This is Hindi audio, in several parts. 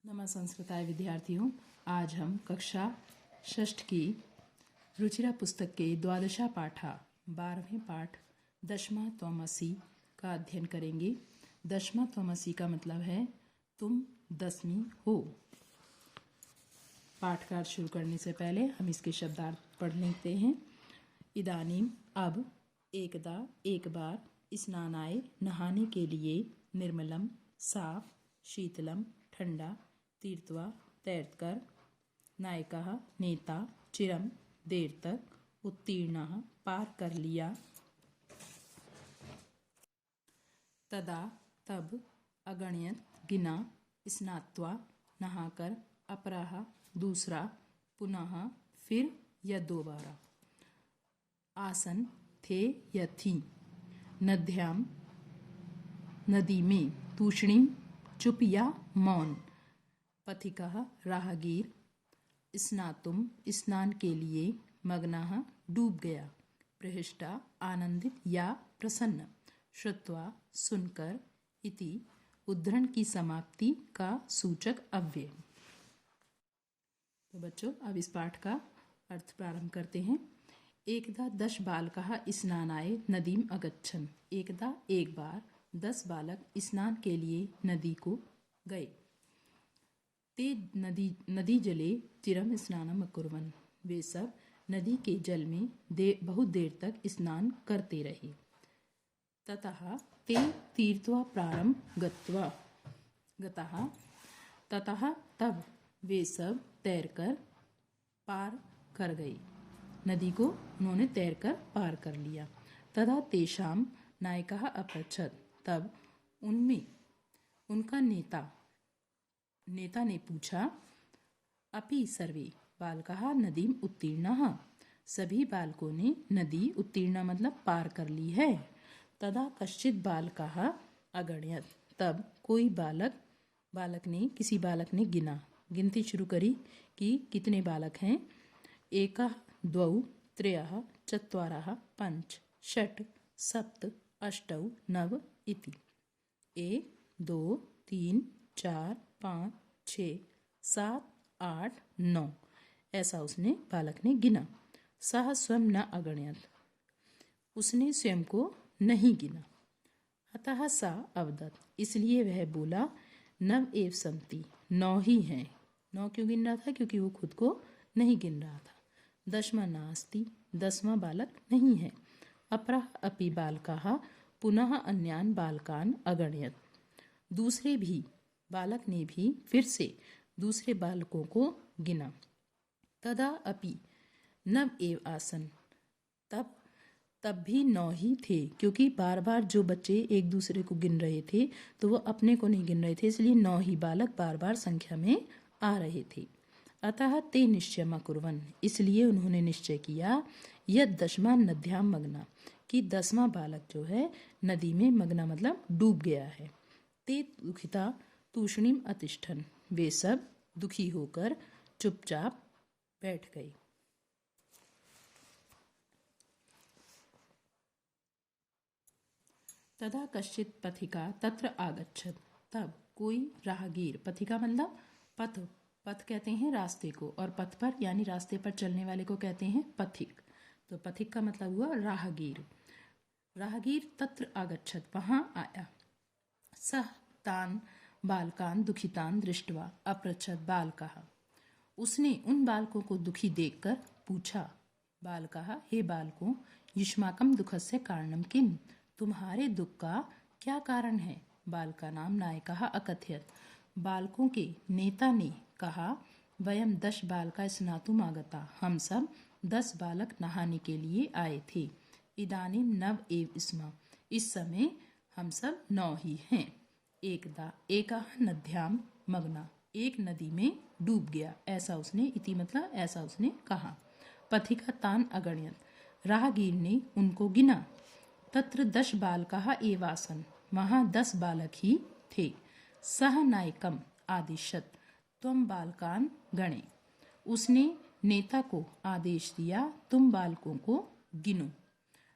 नमः संस्कृताय विद्यार्थियों, आज हम कक्षा षष्ठ की रुचिरा पुस्तक के द्वादशा पाठा 12वें पाठ दशमा त्वमसि का अध्ययन करेंगे। दशमा त्वमसि का मतलब है तुम दसवीं हो। पाठ का शुरू करने से पहले हम इसके शब्दार्थ पढ़ लेते हैं। इदानीम अब, एकदा एक बार, स्नानाय नहाने के लिए, निर्मलम साफ, शीतलम ठंडा, तीर्थवा तैरकर, नायकः नेता, चिरम देर तक, उत्तीर्णः पार कर लिया, तदा तब, अगणयत गिना, स्नात्वा नहाकर, अपरः दूसरा, पुनः फिर या दोबारा, आसन थे या थी, नद्याम नदी में, तूष्णीम चुप या मौन, पथिकः राहगीर, स्नातुम स्नान के लिए, मग्नः डूब गया, प्रहृष्टा आनंदित या प्रसन्न, श्रुत्वा सुनकर, इति उद्धरण की समाप्ति का सूचक अव्यय। तो बच्चों, अब इस पाठ का अर्थ प्रारंभ करते हैं। एकदा 10 बालकाः स्नानाय नदीम अगच्छन्। एकदा एक बार 10 बालक स्नान के लिए नदी को गए। ते नदी जले चिरम स्नानम अकुर्वन्। वे सब नदी के जल में बहुत देर तक स्नान करते रहे। ततः ते तीर्थवा प्रारं गतः। ततः तब वे सब तैरकर पार कर गए। नदी को उन्होंने तैरकर पार कर लिया। तदा तेषां नायकः अपृच्छत्। तब उनमें उनका नेता ने पूछा, अपि सर्वे बालकाः नदीम उत्तीर्णाः। सभी बालकों ने नदी उत्तीर्ण मतलब पार कर ली है। तदा कश्चित् बालकाः अगणयत्। तब कोई किसी बालक ने गिनती शुरू करी कि कितने बालक हैं। एकः द्वौ त्रयः चत्वारः पञ्च षट् सप्त अष्टौ नव इति। 1 2 3 4 5 6 7 8 9 ऐसा उसने बालक ने गिना। सह स्वयं न अगणयत्। उसने स्वयं को नहीं गिना। अतः सा अवदत्। इसलिए वह बोला, नव एव सन्ति। 9 ही हैं। 9 क्यों गिन रहा था? क्योंकि वो खुद को नहीं गिन रहा था। दशमा नास्ति। 10वां बालक नहीं है। अपरः अपि बालकाः पुनः अन्यान् बालकान् अगणयत्। दूसरे भी बालक ने भी फिर से दूसरे बालकों को गिना। तदा अपि नव एव आसन। तब भी 9 ही थे, क्योंकि बार बार जो बच्चे एक दूसरे को गिन रहे थे तो वो अपने को नहीं गिन रहे थे, इसलिए 9 ही बालक बार बार संख्या में आ रहे थे। अतः ते निश्चयम् अकुर्वन्। इसलिए उन्होंने निश्चय किया, यद दशमा नद्याम मग्ना, कि 10वां बालक जो है नदी में मग्ना मतलब डूब गया है। ते दुखिता तूष्णीम अतिष्ठन्। वे सब दुखी होकर चुपचाप बैठ गए। तदा कश्चित् पथिका तत्र आगच्छत्। तब कोई राहगीर, पथिका मतलब पथ कहते हैं रास्ते को, और पथ पर यानी रास्ते पर चलने वाले को कहते हैं पथिक। तो पथिक का मतलब हुआ राहगीर। राहगीर तत्र आगच्छत्, वहां आया। सह तान बालकान दुखितान दृष्ट्वा अपृच्छत् बालकाः। उसने उन बालकों को दुखी देखकर पूछा, बालकाः, हे बालकों, युष्माकं दुःखस्य कारणं किम? तुम्हारे दुख का क्या कारण है? बालकानां नायकः अकथयत्। बालकों के नेता ने कहा, वयम 10 बालका स्नातुम् आगता। हम सब 10 बालक नहाने के लिए आए थे। इदानीं नव एव स्म। इस समय हम सब 9 ही हैं। एकदा एकः नद्याम मग्ना। एक नदी में डूब गया, ऐसा उसने, इति मतलब ऐसा उसने कहा। पथिका तान अगणयत्। राहगीर ने उनको गिना। तत्र 10 बालकाः एव आसन्। वहां 10 बालक ही थे। सह नायकम आदिशत् त्वम बालकान गणे। उसने नेता को आदेश दिया, तुम बालकों को गिनो।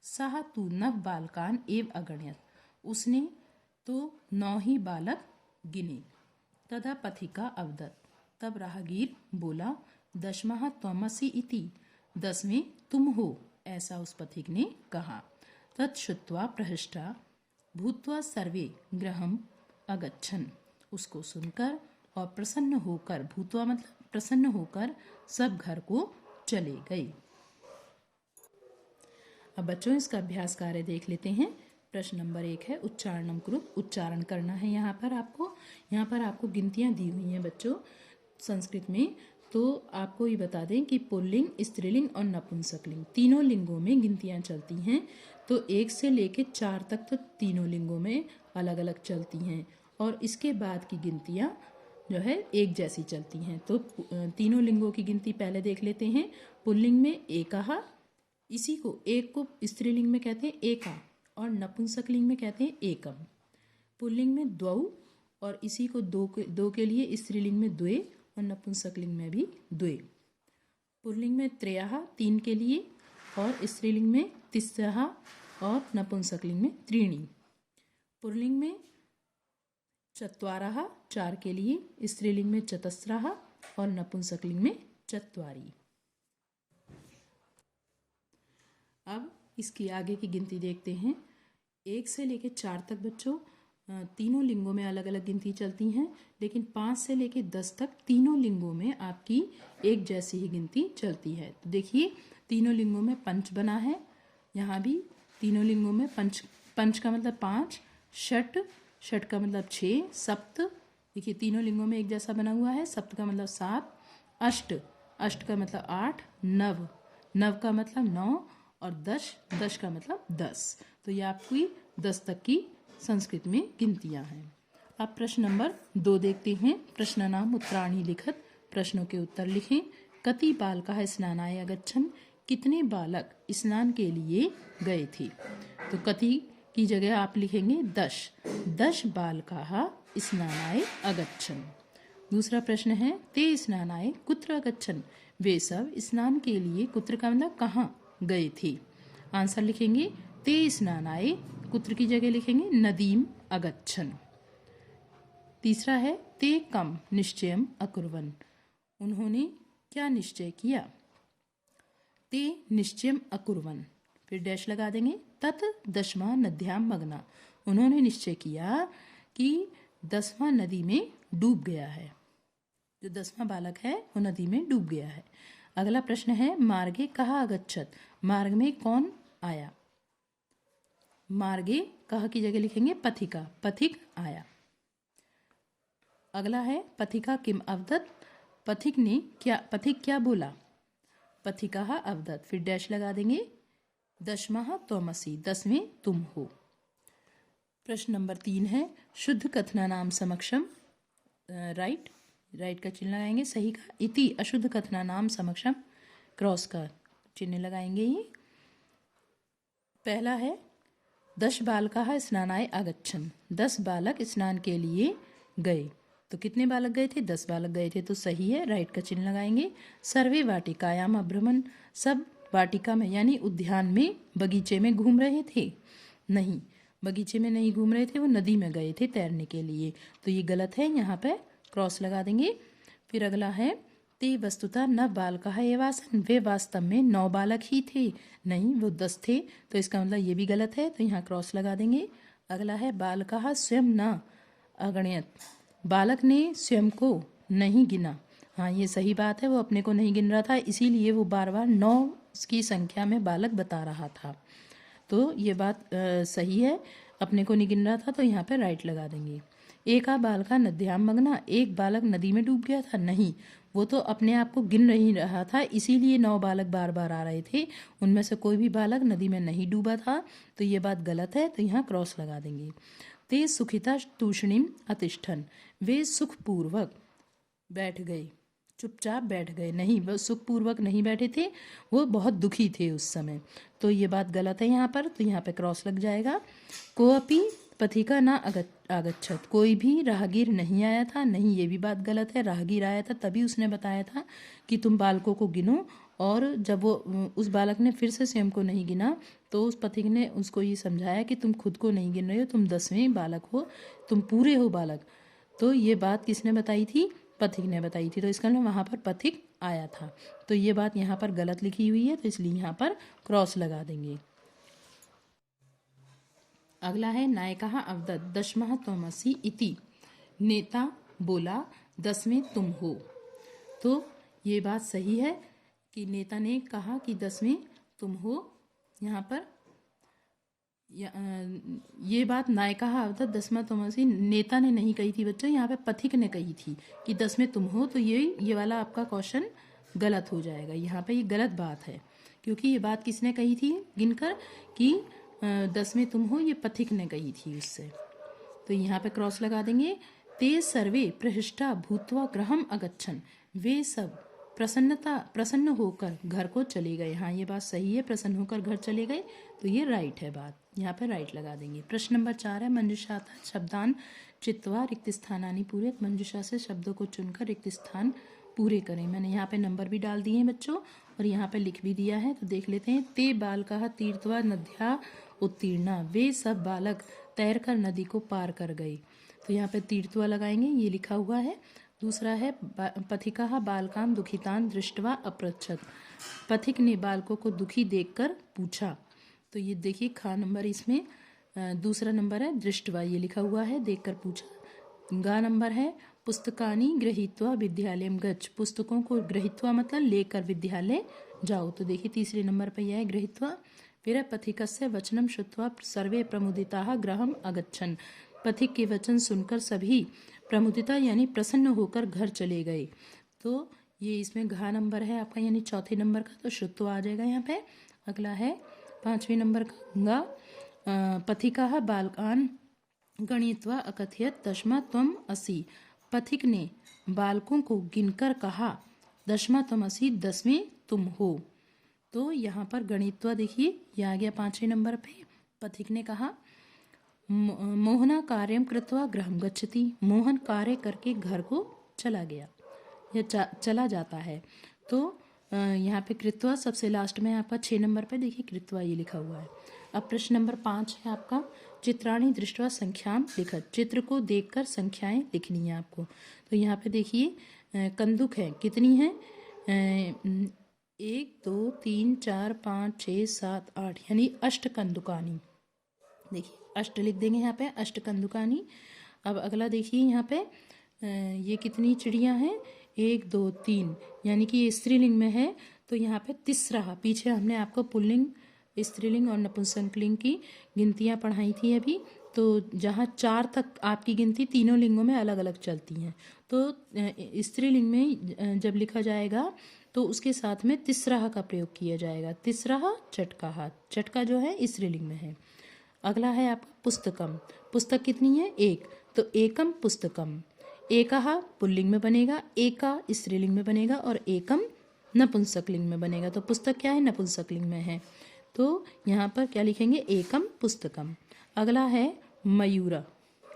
सह तु 9 बालकान एव अगणयत्। उसने तो 9 ही बालक गिने। तदा पथिका अवदत्, तब राहगीर बोला, दशमः त्वमसि इति, 10वें तुम हो, ऐसा उस पथिक ने कहा। तत्श्रुत्वा प्रहृष्टा भूत्वा सर्वे गृहम् अगच्छन्, उसको सुनकर और प्रसन्न होकर, भूत्वा मतलब प्रसन्न होकर, सब घर को चले गए। अब बच्चों इसका अभ्यास कार्य देख लेते हैं। प्रश्न नंबर 1 है उच्चारणम कुरु, उच्चारण करना है। यहाँ पर आपको गिनतियाँ दी हुई हैं बच्चों संस्कृत में। तो आपको ये बता दें कि पुल्लिंग, स्त्रीलिंग और नपुंसकलिंग तीनों लिंगों में गिनतियाँ चलती हैं। तो 1 से लेकर 4 तक तो तीनों लिंगों में अलग अलग चलती हैं, और इसके बाद की गिनतियाँ जो है एक जैसी चलती हैं। तो तीनों लिंगों की गिनती पहले देख लेते हैं। पुल्लिंग में एकः, इसी को एक को स्त्रीलिंग में कहते हैं एका, और नपुंसकलिंग में कहते हैं एकम। पुल्लिंग में द्वौ, और इसी को दो के लिए स्त्रीलिंग में द्वे, और नपुंसकलिंग में भी द्वे। पुल्लिंग में त्रयः, 3 के लिए, और स्त्रीलिंग में तिस्रः, और नपुंसकलिंग में त्रीणि। पुल्लिंग में चत्वारः, 4 के लिए, स्त्रीलिंग में चतस्रः, और नपुंसकलिंग में चत्वारि। अब इसकी आगे की गिनती देखते हैं। 1 से लेकर 4 तक बच्चों तीनों लिंगों में अलग अलग गिनती चलती हैं, लेकिन 5 से लेकर 10 तक तीनों लिंगों में आपकी एक जैसी ही गिनती चलती है। तो देखिए तीनों लिंगों में पंच बना है, यहाँ भी तीनों लिंगों में पंच का मतलब 5, षट का मतलब 6, सप्त, देखिए तीनों लिंगों में एक जैसा बना हुआ है, सप्त का मतलब 7, अष्ट का मतलब 8, नव का मतलब 9, और दश का मतलब 10। तो ये आपकी 10 तक की संस्कृत में गिनतियां हैं। अब प्रश्न नंबर 2 देखते हैं। प्रश्न नाम उत्तराणी लिखत, प्रश्नों के उत्तर लिखें। कति बालकाः स्नानाय अगच्छन्, कितने बालक स्नान के लिए गए थे। तो कति की जगह आप लिखेंगे 10 बालकाः स्नानाय अगच्छन्। दूसरा प्रश्न है ते स्नानाय कुत्र अगच्छन्, वे सब स्नान के लिए, कुत्र का मतलब कहाँ, गए थे। आंसर लिखेंगे ते स्नानाय, कुत्र की जगह लिखेंगे नदीम अगच्छन्। तीसरा है ते कम निश्चयम अकुर्वन्, उन्होंने क्या निश्चय किया। ते निश्चयम अकुर्वन्, फिर डैश लगा देंगे। तत् 10वां नद्याम मग्ना, उन्होंने निश्चय किया कि 10वां नदी में डूब गया है, जो 10वां बालक है वो नदी में डूब गया है। अगला प्रश्न है मार्गे कहा अगच्छत, मार्ग में कौन आया। मार्गे कहा की जगह लिखेंगे पथिका, पथिक आया। अगला है पथिका किम अवदत्, पथिक क्या बोला। पथिका अवदत्, फिर डैश लगा देंगे। 10वां त्वमसि, 10वें तुम हो। प्रश्न नंबर 3 है शुद्ध कथना नाम समक्षम, राइट का चिन्ह लगाएंगे, सही का। इति अशुद्ध कथना नाम समक्षम, क्रॉस का चिन्ह लगाएंगे। ये पहला है 10 बालकाः स्नानाय अगच्छन्, 10 बालक स्नान के लिए गए। तो कितने बालक गए थे, 10 बालक गए थे, तो सही है, राइट का चिन्ह लगाएंगे। सर्वे वाटिकायाम अभ्रमन्, सब वाटिका में यानी उद्यान में, बगीचे में घूम रहे थे। नहीं, बगीचे में नहीं घूम रहे थे, वो नदी में गए थे तैरने के लिए, तो ये गलत है, यहाँ पे क्रॉस लगा देंगे। फिर अगला है ते वस्तुतः न बालकाः एव आसन्, वे वास्तव में 9 बालक ही थे, नहीं वो 10 थे, तो इसका मतलब ये भी गलत है, तो यहाँ क्रॉस लगा देंगे। अगला है बालकाः स्वयं न अगणयत्, बालक ने स्वयं को नहीं गिना। हाँ ये सही बात है, वो अपने को नहीं गिन रहा था, इसीलिए वो बार बार 9 की संख्या में बालक बता रहा था। तो ये बात सही है, अपने को नहीं गिन रहा था, तो यहाँ पे राइट लगा देंगे। एका बालका नद्याम मग्ना, एक बालक नदी में डूब गया था, नहीं वो तो अपने आप को गिन नहीं रहा था, इसीलिए 9 बालक बार बार आ रहे थे, उनमें से कोई भी बालक नदी में नहीं डूबा था, तो ये बात गलत है, तो यहाँ क्रॉस लगा देंगे। ते सुखिता तूषणीम अतिष्ठन, वे सुखपूर्वक बैठ गए, चुपचाप बैठ गए, नहीं वो सुखपूर्वक नहीं बैठे थे, वो बहुत दुखी थे उस समय, तो ये बात गलत है यहाँ पर, तो यहाँ पे क्रॉस लग जाएगा। कोअपि पथिका ना आगच्छत, कोई भी राहगीर नहीं आया था, नहीं ये भी बात गलत है, राहगीर आया था तभी उसने बताया था कि तुम बालकों को गिनो, और जब वो उस बालक ने फिर से स्वयं को नहीं गिना, तो उस पथिक ने उसको ये समझाया कि तुम खुद को नहीं गिन रहे हो, तुम 10वें बालक हो, तुम पूरे हो बालक, तो ये बात किसने बताई थी? पथिक ने बताई थी। तो इसका मतलब वहाँ पर पथिक आया था। तो ये बात यहाँ पर गलत लिखी हुई है, तो इसलिए यहाँ पर क्रॉस लगा देंगे। अगला है नायकः अवदत् दशमः त्वमसि इति। नेता बोला 10वें तुम हो। तो ये बात सही है कि नेता ने कहा कि 10वें तुम हो। यहाँ पर ये बात नायकः अवदत् दसवां त्वमसि नेता ने नहीं कही थी बच्चों, यहाँ पे पथिक ने कही थी कि 10वें तुम हो। तो ये वाला आपका क्वेश्चन गलत हो जाएगा। यहाँ पे ये गलत बात है, क्योंकि ये बात किसने कही थी गिनकर कि 10वें तुम हो, ये पथिक ने कही थी उससे। तो यहाँ पे क्रॉस लगा देंगे। ते सर्वे प्रहृष्टा भूत्वा गृहम् अगच्छन्। वे सब प्रसन्न होकर घर को चले गए। हाँ, ये बात सही है, प्रसन्न होकर घर चले गए। तो ये राइट है बात, यहाँ पे राइट लगा देंगे। प्रश्न नंबर 4 है मंजुषातः शब्दान चित्वा रिक्त स्थानानि पूरयेत्। मंजुषा से शब्दों को चुनकर रिक्त स्थान पूरे करें। मैंने यहाँ पे नंबर भी डाल दिए हैं बच्चों, और यहाँ पे लिख भी दिया है। तो देख लेते हैं। ते बालकाः तीर्त्वा नद्या उत्तीर्णा। वे सब बालक तैरकर नदी को पार कर गए। तो यहाँ पे तीर्थवा लगाएंगे, ये लिखा हुआ है। दूसरा है पथिकः बालकान् दुखितान् दृष्ट्वा अपृच्छत्। पथिक ने बालकों को दुखी देखकर पूछा। तो ये देखिए खा नंबर इसमें दूसरा नंबर है दृष्ट्वा, ये लिखा हुआ है देखकर पूछा। गा नंबर है पुस्तकानि गृहीत्वा विद्यालयं गच्छ। पुस्तकों को गृहीत्वा मतलब लेकर विद्यालय जाओ। तो देखिए तीसरे नंबर पर यह है गृहीत्वा। फिर पथिकस्य वचनं श्रुत्वा सर्वे प्रमुदिताः गृहम् अगच्छन्। पथिक के वचन सुनकर सभी प्रमुदिता यानी प्रसन्न होकर घर चले गए। तो ये इसमें घा नंबर है आपका, यानी चौथे नंबर का, तो श्रुत्वा आ जाएगा यहाँ पे। अगला है 5वें नंबर का गा पथिकः बालकान् गणित्वा अकथयत् 10वां त्वम् असि। पथिक ने बालकों को गिनकर कहा 10वां त्वम् असि, 10वें तुम हो। तो यहाँ पर गणित्वा देखिए ये आ गया 5वें नंबर पे। पथिक ने कहा मोहना कार्यम कृत्वा गृहं गच्छति। मोहन कार्य करके घर को चला गया या चला जाता है। तो यहाँ पे कृत्वा सबसे लास्ट में आपका 6 नंबर पे देखिए कृत्वा ये लिखा हुआ है। अब प्रश्न नंबर 5 है आपका चित्राणि दृष्ट्वा संख्याम लिखत। चित्र को देखकर संख्याएं लिखनी है आपको। तो यहाँ पे देखिए कंदुक है, कितनी है 1 2 3 4 5 6 7 8, यानी अष्ट कंदुकानी। देखिए अष्ट लिख देंगे यहाँ पे, अष्ट कंदुकानी। अब अगला देखिए यहाँ पे ये कितनी चिड़िया हैं 1 2 3, यानी कि ये स्त्रीलिंग में है। तो यहाँ पे तीसरा, पीछे हमने आपको पुल्लिंग स्त्रीलिंग और नपुंसकलिंग की गिनतियाँ पढ़ाई थी अभी। तो जहाँ 4 तक आपकी गिनती तीनों लिंगों में अलग अलग चलती हैं। तो स्त्रीलिंग में जब लिखा जाएगा तो उसके साथ में तीसरा का प्रयोग किया जाएगा। तीसरा चटका, चटका जो है स्त्रीलिंग में है। अगला है आपका पुस्तकम। पुस्तक कितनी है 1, तो एकम पुस्तकम। एकः पुल्लिंग में बनेगा, एका स्त्रीलिंग में बनेगा और एकम नपुंसकलिंग में बनेगा। तो पुस्तक क्या है नपुंसकलिंग में है। तो यहाँ पर क्या लिखेंगे एकम पुस्तकम। अगला है मयूरा।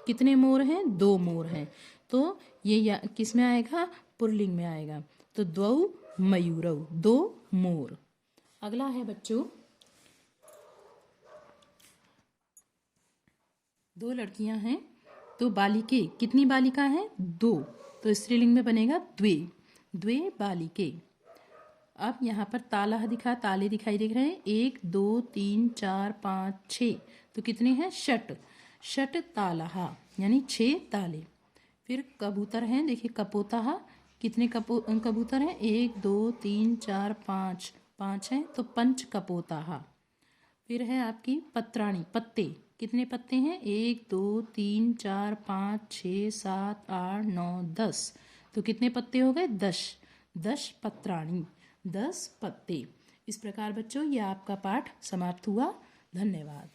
कितने मोर हैं 2 मोर हैं। तो ये किस में आएगा पुल्लिंग में आएगा। तो द्वौ मयूरौ, 2 मोर। अगला है बच्चों 2 लड़कियां हैं तो बालिके। कितनी बालिका हैं 2, तो स्त्रीलिंग में बनेगा द्वे, द्वे बालिके। अब यहाँ पर ताले दिखाई दे रहे हैं 1 2 3 4 5 6, तो कितने हैं षट तालः, यानी 6 ताले। फिर कबूतर हैं, देखिए कपोतः। कितने कबूतर हैं 1 2 3 4 5, 5 हैं तो पंच कपोतः। फिर है आपकी पत्राणी, पत्ते। कितने पत्ते हैं 1 2 3 4 5 6 7 8 9 10, तो कितने पत्ते हो गए 10 पत्राणी, 10 पत्ते। इस प्रकार बच्चों ये आपका पाठ समाप्त हुआ। धन्यवाद।